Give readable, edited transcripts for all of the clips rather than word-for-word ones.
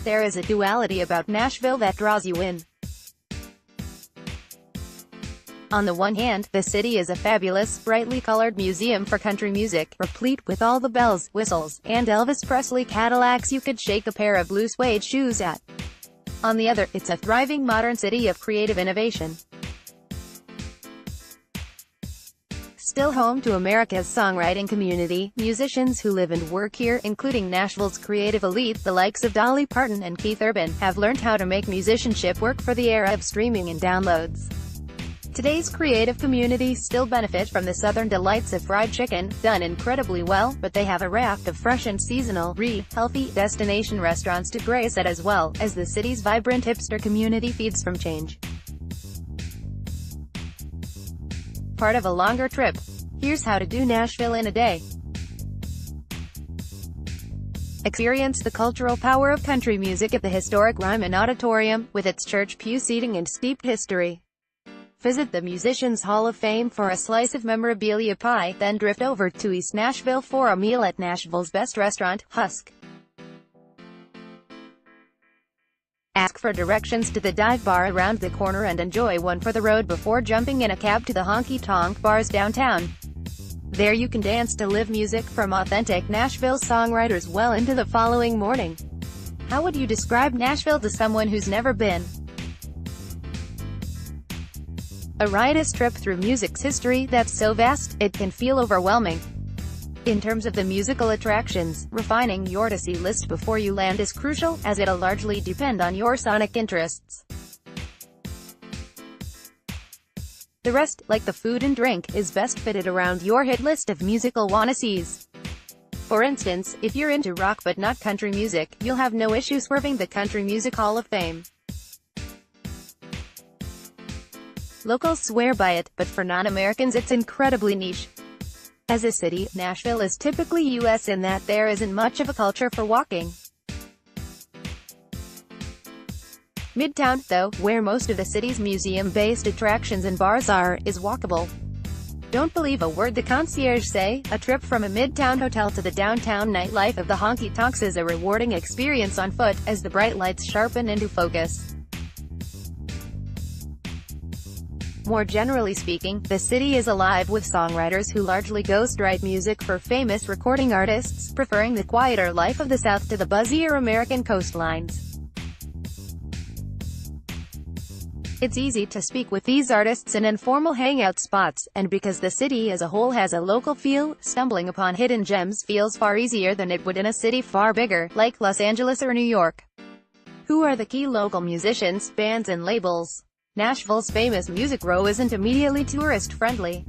There is a duality about Nashville that draws you in. On the one hand, the city is a fabulous, brightly colored museum for country music, replete with all the bells, whistles, and Elvis Presley Cadillacs you could shake a pair of blue suede shoes at. On the other, it's a thriving modern city of creative innovation. Still home to America's songwriting community, musicians who live and work here, including Nashville's creative elite, the likes of Dolly, Parton, and Keith Urban, have learned how to make musicianship work for the era of streaming and downloads. Today's creative community still benefit from the southern delights of fried chicken, done incredibly well, but they have a raft of fresh and seasonal, healthy, destination restaurants to grace it, as well as the city's vibrant hipster community feeds from change. Part of a longer trip. Here's how to do Nashville in a day. Experience the cultural power of country music at the historic Ryman Auditorium, with its church pew seating and steeped history. Visit the Musicians Hall of Fame for a slice of memorabilia pie, then drift over to East Nashville for a meal at Nashville's best restaurant, Husk. Ask for directions to the dive bar around the corner and enjoy one for the road before jumping in a cab to the honky-tonk bars downtown. There you can dance to live music from authentic Nashville songwriters well into the following morning. How would you describe Nashville to someone who's never been? A riotous trip through music's history that's so vast, it can feel overwhelming. In terms of the musical attractions, refining your to-see list before you land is crucial, as it'll largely depend on your sonic interests. The rest, like the food and drink, is best fitted around your hit list of musical wanna-sees. For instance, if you're into rock but not country music, you'll have no issue swerving the Country Music Hall of Fame. Locals swear by it, but for non-Americans it's incredibly niche. As a city, Nashville is typically US in that there isn't much of a culture for walking. Midtown, though, where most of the city's museum-based attractions and bars are, is walkable. Don't believe a word the concierge say. A trip from a Midtown hotel to the downtown nightlife of the honky-tonks is a rewarding experience on foot, as the bright lights sharpen into focus. More generally speaking, the city is alive with songwriters who largely ghostwrite music for famous recording artists, preferring the quieter life of the South to the buzzier American coastlines. It's easy to speak with these artists in informal hangout spots, and because the city as a whole has a local feel, stumbling upon hidden gems feels far easier than it would in a city far bigger, like Los Angeles or New York. Who are the key local musicians, bands and labels? Nashville's famous Music Row isn't immediately tourist-friendly.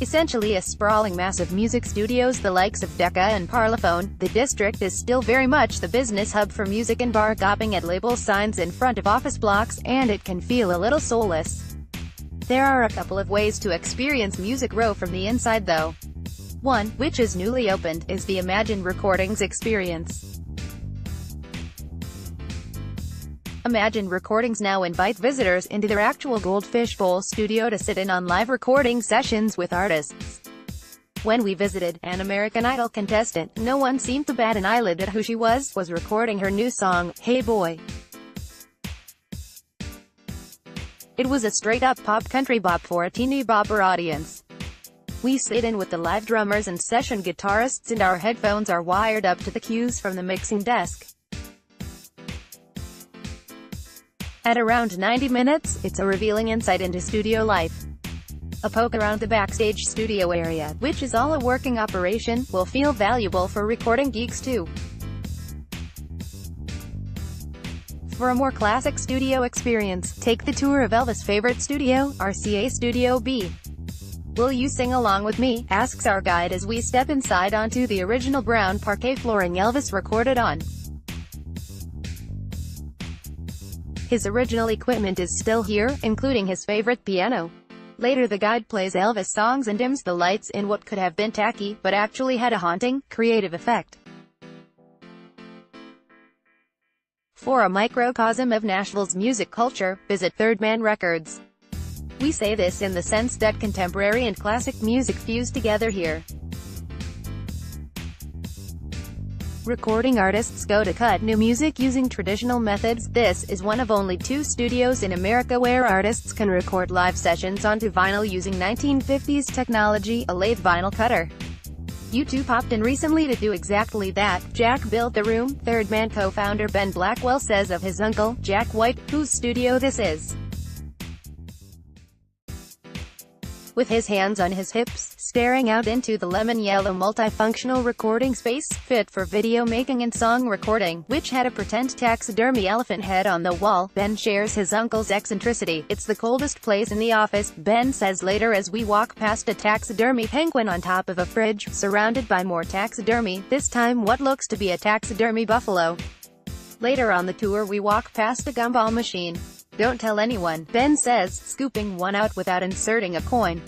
Essentially a sprawling mass of music studios the likes of Decca and Parlophone, the district is still very much the business hub for music and bar-gopping at label signs in front of office blocks, and it can feel a little soulless. There are a couple of ways to experience Music Row from the inside though. One, which is newly opened, is the Imagine Recordings experience. Imagine Recordings now invite visitors into their actual Goldfish Bowl studio to sit in on live recording sessions with artists. When we visited, an American Idol contestant, no one seemed to bat an eyelid at who she was recording her new song, Hey Boy. It was a straight-up pop country bop for a teeny bopper audience. We sit in with the live drummers and session guitarists, and our headphones are wired up to the cues from the mixing desk. At around 90 minutes, it's a revealing insight into studio life. A poke around the backstage studio area, which is all a working operation, will feel valuable for recording geeks too. For a more classic studio experience, take the tour of Elvis' favorite studio, RCA Studio B. Will you sing along with me? Asks our guide as we step inside onto the original brown parquet flooring Elvis recorded on. His original equipment is still here, including his favorite piano. Later the guide plays Elvis songs and dims the lights in what could have been tacky, but actually had a haunting, creative effect. For a microcosm of Nashville's music culture, visit Third Man Records. We say this in the sense that contemporary and classic music fuse together here. Recording artists go to cut new music using traditional methods. This is one of only 2 studios in America where artists can record live sessions onto vinyl using 1950s technology, a lathe vinyl cutter. U2 popped in recently to do exactly that. Jack built the room, Third Man co-founder Ben Blackwell says of his uncle, Jack White, whose studio this is. With his hands on his hips, staring out into the lemon-yellow multifunctional recording space, fit for video making and song recording, which had a pretend taxidermy elephant head on the wall, Ben shares his uncle's eccentricity. It's the coldest place in the office, Ben says later as we walk past a taxidermy penguin on top of a fridge, surrounded by more taxidermy, this time what looks to be a taxidermy buffalo. Later on the tour we walk past a gumball machine. Don't tell anyone, Ben says, scooping one out without inserting a coin.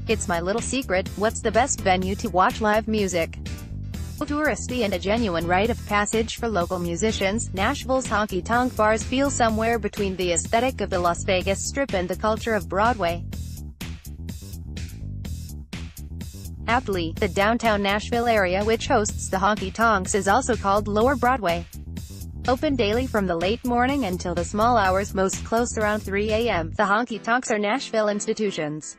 It's my little secret. What's the best venue to watch live music? Touristy and a genuine rite of passage for local musicians, Nashville's honky-tonk bars feel somewhere between the aesthetic of the Las Vegas Strip and the culture of Broadway. Aptly, the downtown Nashville area which hosts the honky-tonks is also called Lower Broadway. Open daily from the late morning until the small hours, most close around 3 a.m., the honky-tonks are Nashville institutions.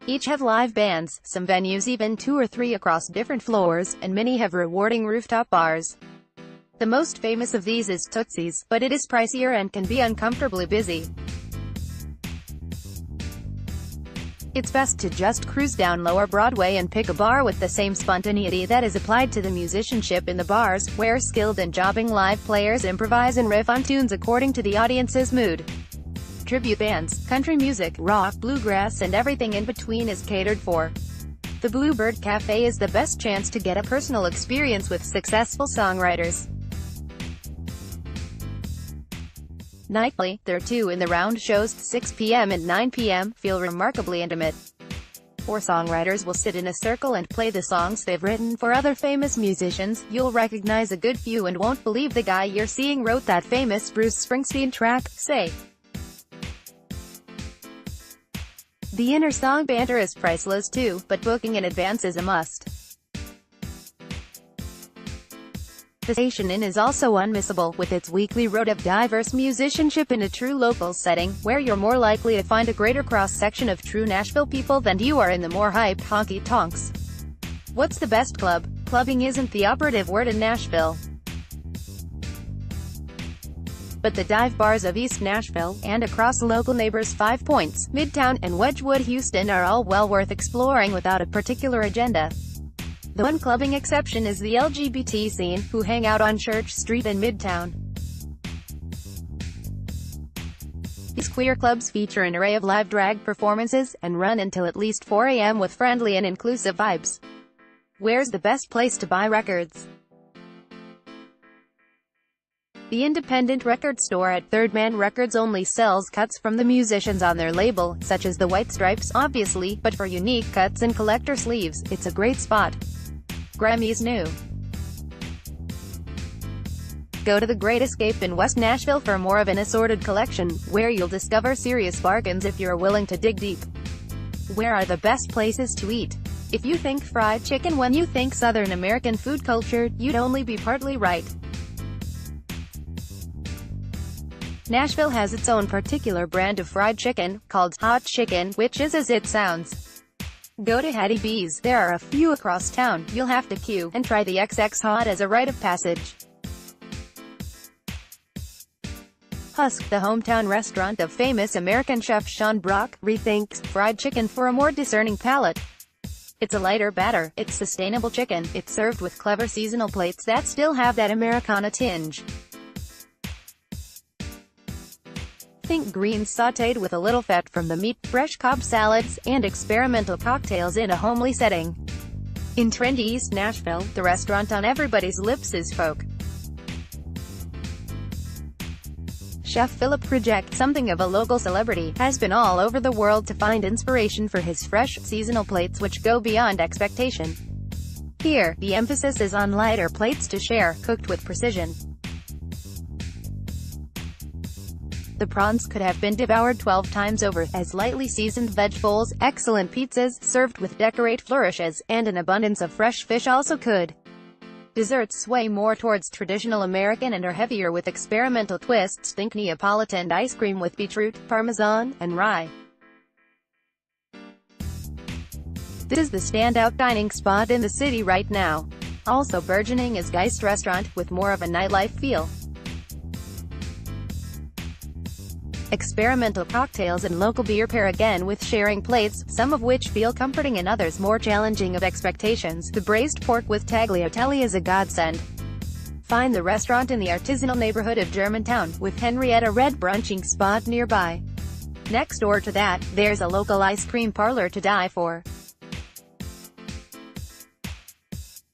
Each have live bands, some venues even 2 or 3 across different floors, and many have rewarding rooftop bars. The most famous of these is Tootsie's, but it is pricier and can be uncomfortably busy. It's best to just cruise down Lower Broadway and pick a bar with the same spontaneity that is applied to the musicianship in the bars, where skilled and jobbing live players improvise and riff on tunes according to the audience's mood. Tribute bands, country music, rock, bluegrass and everything in between is catered for. The Bluebird Cafe is the best chance to get a personal experience with successful songwriters. Nightly, their 2 in the round shows, 6 p.m. and 9 p.m., feel remarkably intimate. 4 songwriters will sit in a circle and play the songs they've written for other famous musicians. You'll recognize a good few and won't believe the guy you're seeing wrote that famous Bruce Springsteen track, Say. The inner song banter is priceless too, but booking in advance is a must. The Station Inn is also unmissable, with its weekly road of diverse musicianship in a true local setting, where you're more likely to find a greater cross-section of true Nashville people than you are in the more hyped honky-tonks. What's the best club? Clubbing isn't the operative word in Nashville. But the dive bars of East Nashville, and across local neighbors Five Points, Midtown, and Wedgwood, Houston are all well worth exploring without a particular agenda. The one clubbing exception is the LGBT scene, who hang out on Church Street in Midtown. These queer clubs feature an array of live drag performances, and run until at least 4 a.m. with friendly and inclusive vibes. Where's the best place to buy records? The independent record store at Third Man Records only sells cuts from the musicians on their label, such as the White Stripes, obviously, but for unique cuts and collector sleeves, it's a great spot. Grammy's new. Go to the Great Escape in West Nashville for more of an assorted collection, where you'll discover serious bargains if you're willing to dig deep. Where are the best places to eat? If you think fried chicken when you think Southern American food culture, you'd only be partly right. Nashville has its own particular brand of fried chicken, called hot chicken, which is as it sounds. Go to Hattie B's, there are a few across town, you'll have to queue, and try the XX Hot as a rite of passage. Husk, the hometown restaurant of famous American chef Sean Brock, rethinks fried chicken for a more discerning palate. It's a lighter batter, it's sustainable chicken, it's served with clever seasonal plates that still have that Americana tinge. Think greens sautéed with a little fat from the meat, fresh Cobb salads, and experimental cocktails in a homely setting. In trendy East Nashville, the restaurant on everybody's lips is Folk. Chef Philip Project, something of a local celebrity, has been all over the world to find inspiration for his fresh, seasonal plates which go beyond expectation. Here, the emphasis is on lighter plates to share, cooked with precision. The prawns could have been devoured 12 times over, as lightly seasoned veg bowls, excellent pizzas, served with decorate flourishes, and an abundance of fresh fish also could. Desserts sway more towards traditional American and are heavier with experimental twists. Think Neapolitan ice cream with beetroot, parmesan, and rye. This is the standout dining spot in the city right now. Also burgeoning is Geist Restaurant, with more of a nightlife feel. Experimental cocktails and local beer pair again with sharing plates, some of which feel comforting and others more challenging of expectations. The braised pork with tagliatelle is a godsend. Find the restaurant in the artisanal neighborhood of Germantown, with Henrietta Red brunching spot nearby. Next door to that, there's a local ice cream parlor to die for.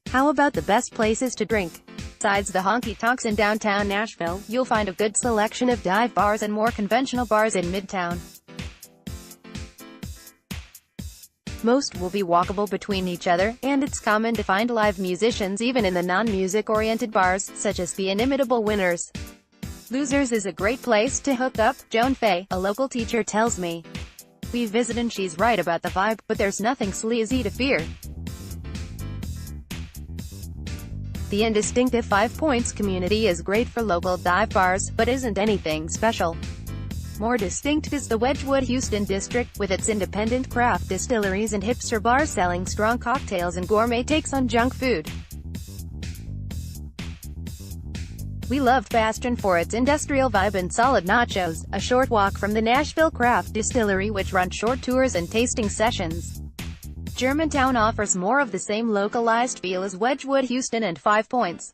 How about the best places to drink? Besides the honky-tonks in downtown Nashville, you'll find a good selection of dive bars and more conventional bars in Midtown. Most will be walkable between each other, and it's common to find live musicians even in the non-music-oriented bars, such as the inimitable Winners. Losers is a great place to hook up, Joan Fay, a local teacher, tells me. We visit and she's right about the vibe, but there's nothing sleazy to fear. The indistinctive 5 Points community is great for local dive bars, but isn't anything special. More distinct is the Wedgwood Houston district, with its independent craft distilleries and hipster bars selling strong cocktails and gourmet takes on junk food. We love Bastion for its industrial vibe and solid nachos, a short walk from the Nashville Craft Distillery, which run short tours and tasting sessions. Germantown offers more of the same localized feel as Wedgwood Houston and 5 Points.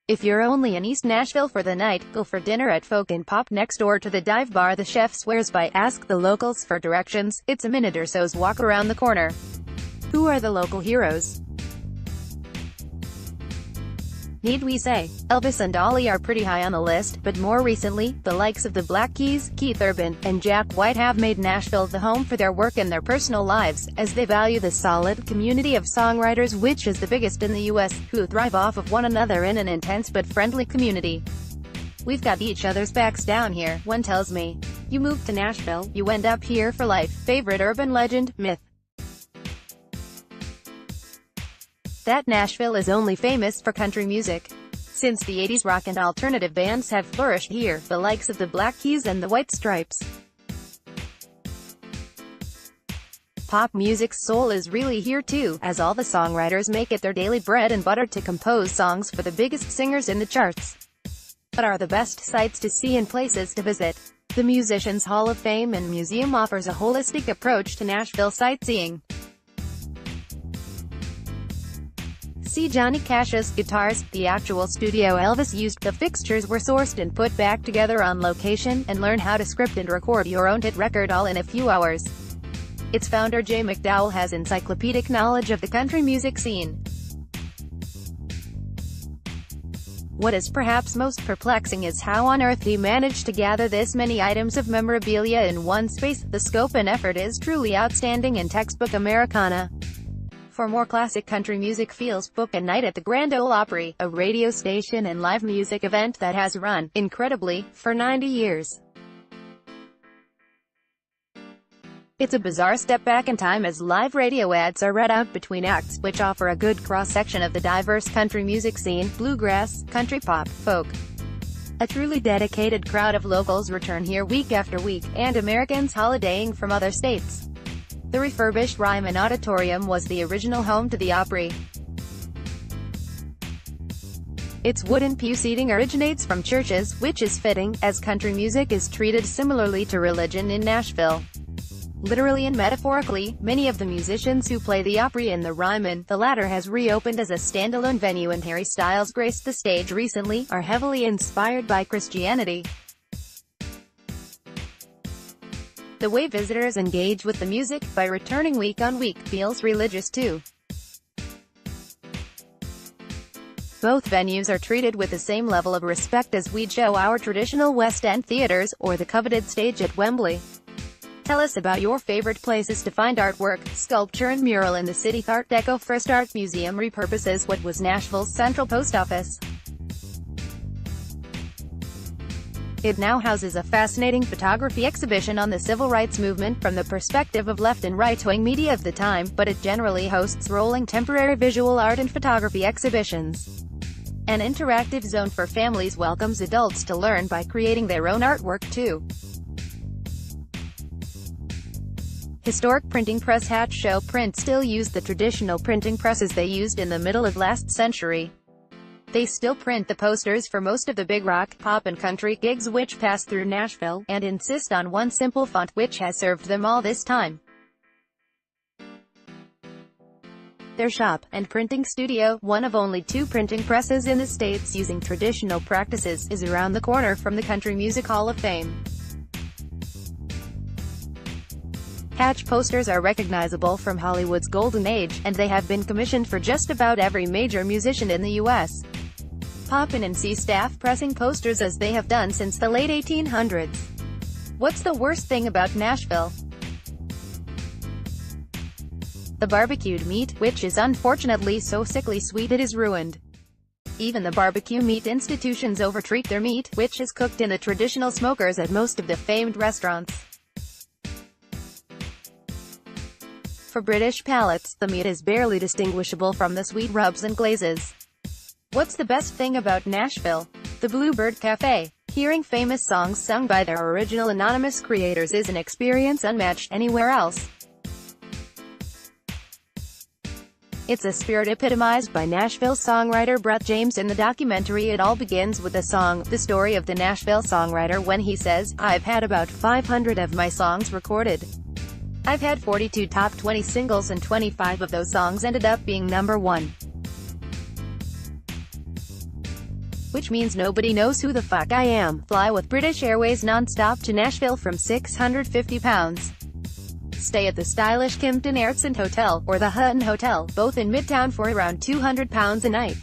If you're only in East Nashville for the night, go for dinner at Folk and Pop next door to the dive bar the chef swears by. Ask the locals for directions, it's a minute or so's walk around the corner. Who are the local heroes? Need we say, Elvis and Dolly are pretty high on the list, but more recently, the likes of the Black Keys, Keith Urban, and Jack White have made Nashville the home for their work and their personal lives, as they value the solid community of songwriters, which is the biggest in the U.S., who thrive off of one another in an intense but friendly community. We've got each other's backs down here, one tells me. You move to Nashville, you end up here for life. Favorite urban legend, myth. That Nashville is only famous for country music. Since the 80s, rock and alternative bands have flourished here, the likes of the Black Keys and the White Stripes. Pop music's soul is really here too, as all the songwriters make it their daily bread and butter to compose songs for the biggest singers in the charts. What are the best sights to see and places to visit? The Musicians Hall of Fame and Museum offers a holistic approach to Nashville sightseeing. See Johnny Cash's guitars. The actual studio Elvis used. The fixtures were sourced and put back together on location, and learn how to script and record your own hit record all in a few hours. Its founder Jay McDowell has encyclopedic knowledge of the country music scene. What is perhaps most perplexing is how on earth he managed to gather this many items of memorabilia in one space. The scope and effort is truly outstanding and textbook Americana. For more classic country music feels, book a night at the Grand Ole Opry, a radio station and live music event that has run, incredibly, for 90 years. It's a bizarre step back in time as live radio ads are read out between acts, which offer a good cross-section of the diverse country music scene: bluegrass, country pop, folk. A truly dedicated crowd of locals return here week after week, and Americans holidaying from other states. The refurbished Ryman Auditorium was the original home to the Opry. Its wooden pew seating originates from churches, which is fitting, as country music is treated similarly to religion in Nashville. Literally and metaphorically, many of the musicians who play the Opry in the Ryman, the latter has reopened as a standalone venue and Harry Styles graced the stage recently, are heavily inspired by Christianity. The way visitors engage with the music, by returning week on week, feels religious too. Both venues are treated with the same level of respect as we'd show our traditional West End theaters, or the coveted stage at Wembley. Tell us about your favorite places to find artwork. Sculpture and mural in the City Art Deco First Art Museum repurposes what was Nashville's Central Post Office. It now houses a fascinating photography exhibition on the civil rights movement from the perspective of left and right-wing media of the time, but it generally hosts rolling temporary visual art and photography exhibitions. An interactive zone for families welcomes adults to learn by creating their own artwork too. Historic printing press Hatch Show Print still use the traditional printing presses they used in the middle of last century. They still print the posters for most of the big rock, pop and country gigs which pass through Nashville, and insist on one simple font which has served them all this time. Their shop and printing studio, one of only 2 printing presses in the States using traditional practices, is around the corner from the Country Music Hall of Fame. Hatch posters are recognizable from Hollywood's golden age, and they have been commissioned for just about every major musician in the U.S. Pop in and see staff pressing posters as they have done since the late 1800s. What's the worst thing about Nashville? The barbecued meat, which is unfortunately so sickly sweet it is ruined. Even the barbecue meat institutions overtreat their meat, which is cooked in the traditional smokers at most of the famed restaurants. For British palates, the meat is barely distinguishable from the sweet rubs and glazes. What's the best thing about Nashville? The Bluebird Cafe. Hearing famous songs sung by their original anonymous creators is an experience unmatched anywhere else. It's a spirit epitomized by Nashville songwriter Brett James in the documentary It All Begins with a Song, the story of the Nashville songwriter when he says, "I've had about 500 of my songs recorded. I've had 42 top 20 singles and 25 of those songs ended up being #1. Which means nobody knows who the fuck I am." Fly with British Airways non-stop to Nashville from £650. Stay at the stylish Kimpton Airsend Hotel, or the Hutton Hotel, both in Midtown for around £200 a night.